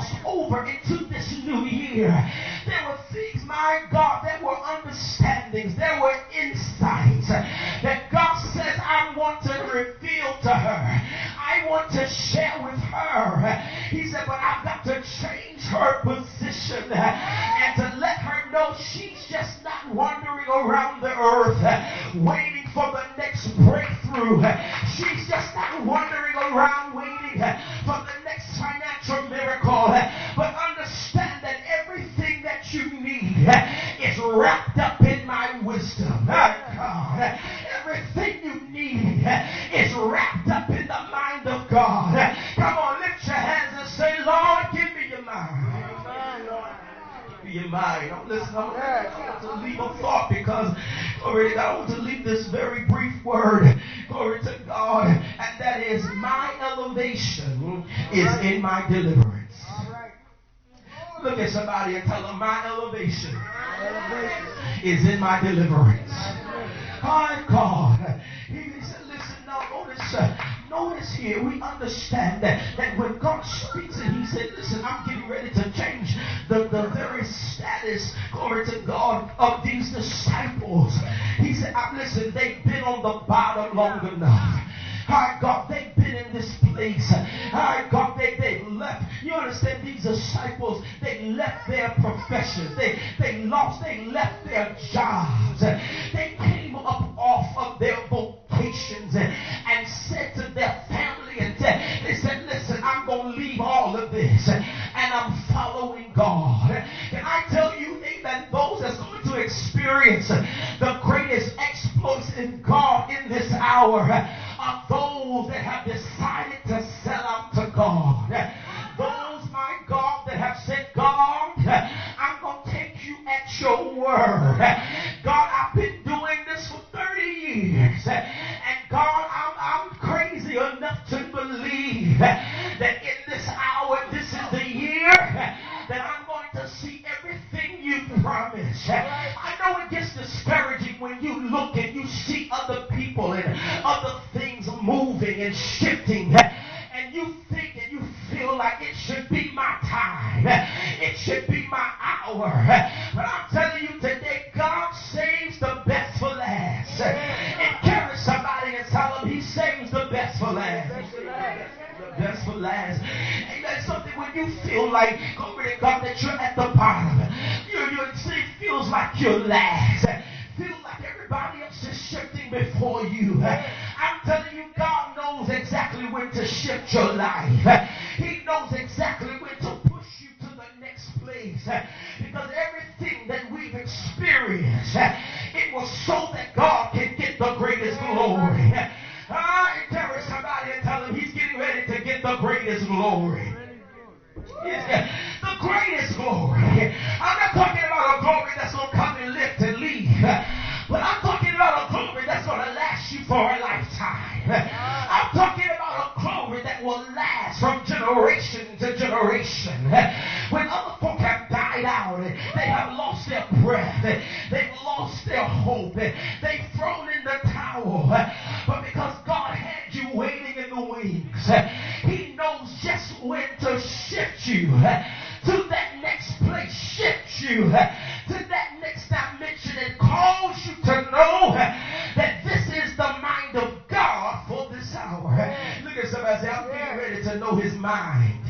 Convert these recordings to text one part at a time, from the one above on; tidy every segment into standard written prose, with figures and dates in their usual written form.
crossed over into this new year, there were things, my God, that were understandings, there were insights that God says I want to reveal to her. I want to share with her. He said, but I've got to change her position and to let her know she's just not wandering around the earth waiting for the next breakthrough. She's just not wandering around waiting for the next financial miracle. But understand that everything that you need is wrapped up in my wisdom. God, everything you need is wrapped up in the mind of God. Come on, lift your hands and say, Lord, give me your mind. Give me your mind. Listen, I want to leave a thought because, glory to God, I want to leave this very brief word, glory to God, and that is my elevation is in my deliverance. Look at somebody and tell them my elevation is in my deliverance. My God. He said, listen now, notice here, we understand that when God speaks and he said, listen, I'm getting ready to change the very status, glory to God, of these disciples. He said, listen, they've been on the bottom long enough. Hi, God, they've been in this place. Hi, God, they've left. You understand, these disciples, they left their professions. They left their jobs. They came up off of their vocations and said to their family, and they said, listen, I'm going to leave all of this and I'm following God. Can I tell you, amen, those that's going to experience the greatest exploits in God in this hour are those that have decided to sell out to God. Those, my God, that have said, God, I'm going to take you at your word. God, I've been doing this for 30 years. And God, I'm crazy enough to believe that in this hour, this is the year that I'm going to see everything you promised. I know it gets discouraging when you look and you see other people and other things moving and shifting. And you think and you feel like it should be my time. It should be my hour. But I'm telling you today, God saves the best for last. Encourage somebody and tell them he saves the best for last. The best for last. Amen. Something when you feel like, glory to God, that you're at the bottom. It feels like you're last. Feels like everybody else is shifting before you. I'm telling you, God knows exactly when to shift your life. He knows exactly when to push you to the next place. Because everything that we've experienced, it was so that God can get the greatest glory. I encourage somebody and tell him he's getting ready to get the greatest glory. The greatest glory. I'm not talking about a glory that's going to come and lift and leave. But I'm talking about a glory that's going to last you for a lifetime. I'm talking about a glory that will last from generation to generation. When other folk have died out, they have lost their breath, they've lost their hope, they've thrown in the towel. But because God had you waiting in the wings, he knows just when to shift you to that next place, shift you to that next dimension, and cause you to know that this is the mind of God for this hour. Look at somebody say, I'm getting ready to know his mind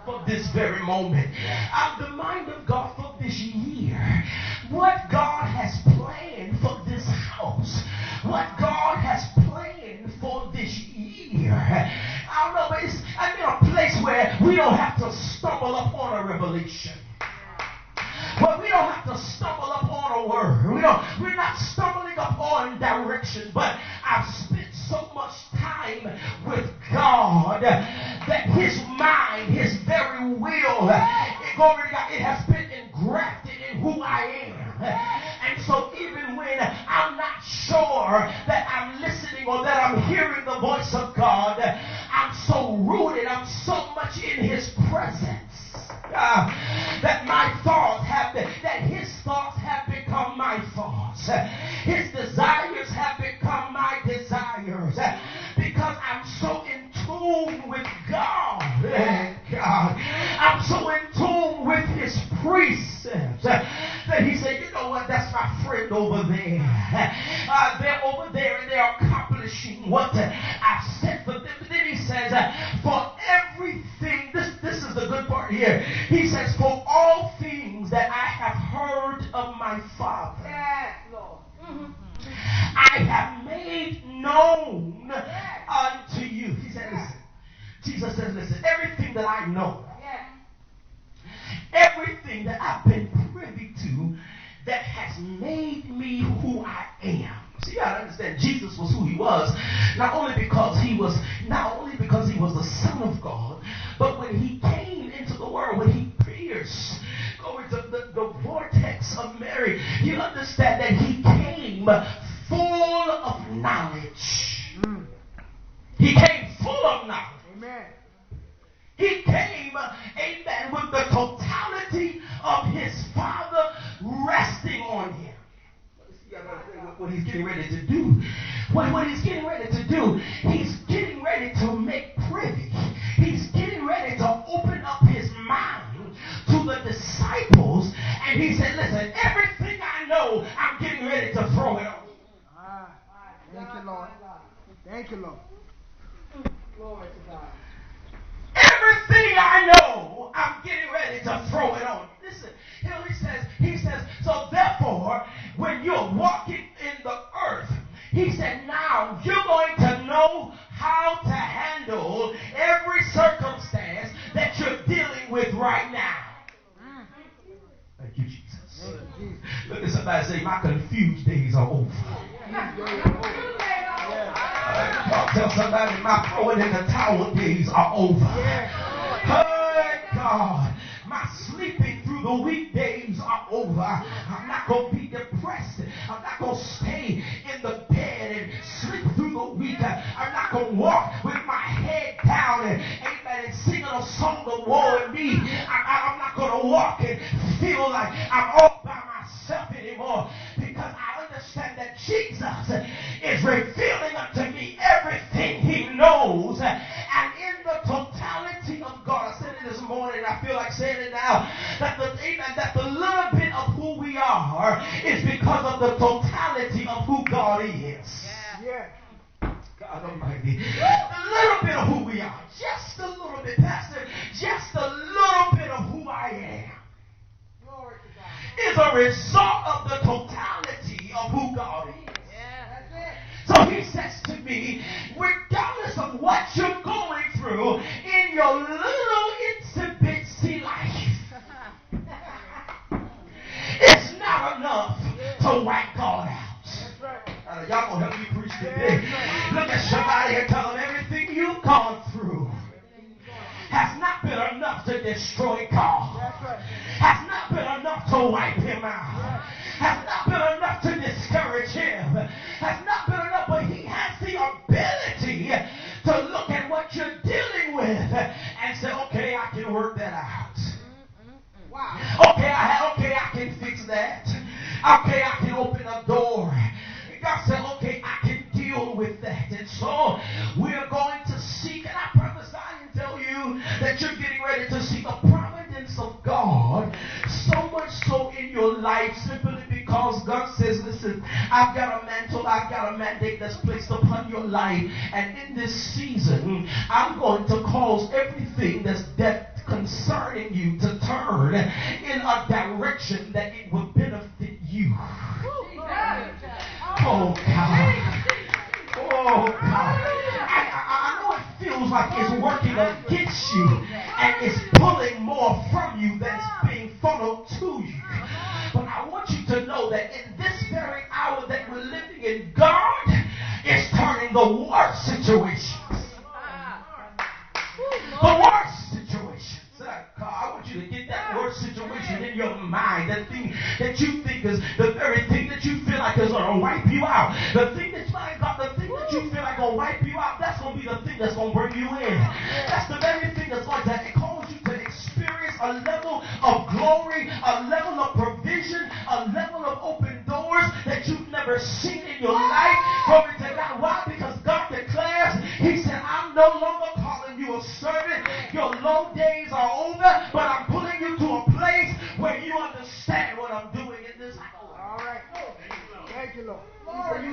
for this very moment. I'm the mind of God for this year. What God has planned for this house. What God has planned for this year. I don't know, but I'm in a place where we don't have to stumble upon a revelation. Well, we don't have to stumble upon a word. We're not stumbling upon direction, but I've spent so much time with God that his mind, his very will, glory to God, it has been engrafted in who I am. And so even when I'm not sure that I'm listening or that I'm hearing the voice of God, I'm so rooted, I'm so much in his presence. That my thoughts that his thoughts have become my thoughts. His desires have become my desires. Because I'm so in tune with God. God. over there. They're over there and they're accomplishing what I've set for them. But then he says, for everything, this is the good part here. He says, for all things that I have heard of my Father, Yes, Lord. I have made known unto you. He said, listen. Jesus says, listen, everything that I know, everything that I've been privy to that has made me who I am. See, you gotta understand, Jesus was who he was, not only because he was the Son of God, but when he came into the world, when he pierced the vortex of Mary, you understand that he came full of knowledge. He came full of knowledge. Amen. He came, amen, with the totality of his Father resting on him. What he's getting ready to do. What he's getting ready to do, he's getting ready to make privy. He's getting ready to open up his mind to the disciples. And he said, listen, everything I know, I'm getting ready to throw it on. Thank you, Lord. Thank you, Lord. Glory to God. Everything I know, I'm getting ready to throw it on. Listen, he says, so therefore, when you're walking in the earth, he said, now you're going to know how to handle every circumstance that you're dealing with right now. Thank you, Jesus. Look at somebody say, my confused days are over. Tell somebody my throwing in the towel days are over. Hey, God, my sleeping through the weekdays are over. I'm not going to be depressed. I'm not going to stay in the bed and sleep through the week. I'm not going to walk with my head down and amen and singing a song of woe and me. I'm not going to walk and feel like I'm all by myself anymore, because I understand that Jesus is revealing unto me everything he knows, and in the totality of God. I said it this morning and I feel like saying it now, that the little bit of who we are is because of the totality of who God is. Yeah. God Almighty. A little bit of who we are, just a little bit, Pastor, just a little bit of who I am is a result of the totality of who God is. So he says to me, regardless of what you're going through in your little itsy-bitsy life, it's not enough to wipe God out. Y'all gonna help me preach today. Look at somebody and tell them everything you've gone through has not been enough to destroy God. Has not been enough to wipe him out. Has not been enough to discourage him. Has not been enough, but he has the ability to look at what you're dealing with and say, okay, I can work that out. Wow. Okay, I can fix that. Okay, I can open a door. God said, okay, I can deal with that. And so we're going to seek, and I prophesy and tell you that you're getting ready to see the providence of God, so much so in your life, simply because God says, listen, I've got a mantle, I've got a mandate that's placed upon your life, and in this season, I'm going to cause everything that's concerning you to turn in a direction that it will benefit you. Oh, God. Oh, God. I know it feels like it's working against you and it's pulling more from you than it's being funneled to you. But I want you to know that in this very hour that we're living in, God is turning the worst situations. The worst situations. I want you to get that worst situation in your mind. That thing that you think is the very thing that you feel like is going to wipe you out. The thing that you feel like going to wipe you out, that's going to be the thing that's going to bring you in. That's the very thing that's going to cause you to experience a level of glory, a level of provision, a level of open doors that you've never seen in your life. Glory to God. Why? Because God declares, he said, I'm no longer calling you a servant. Your low days are over, but I'm pulling you to a place where you understand what I'm doing in this hour. All right. Thank you, Lord. He said, you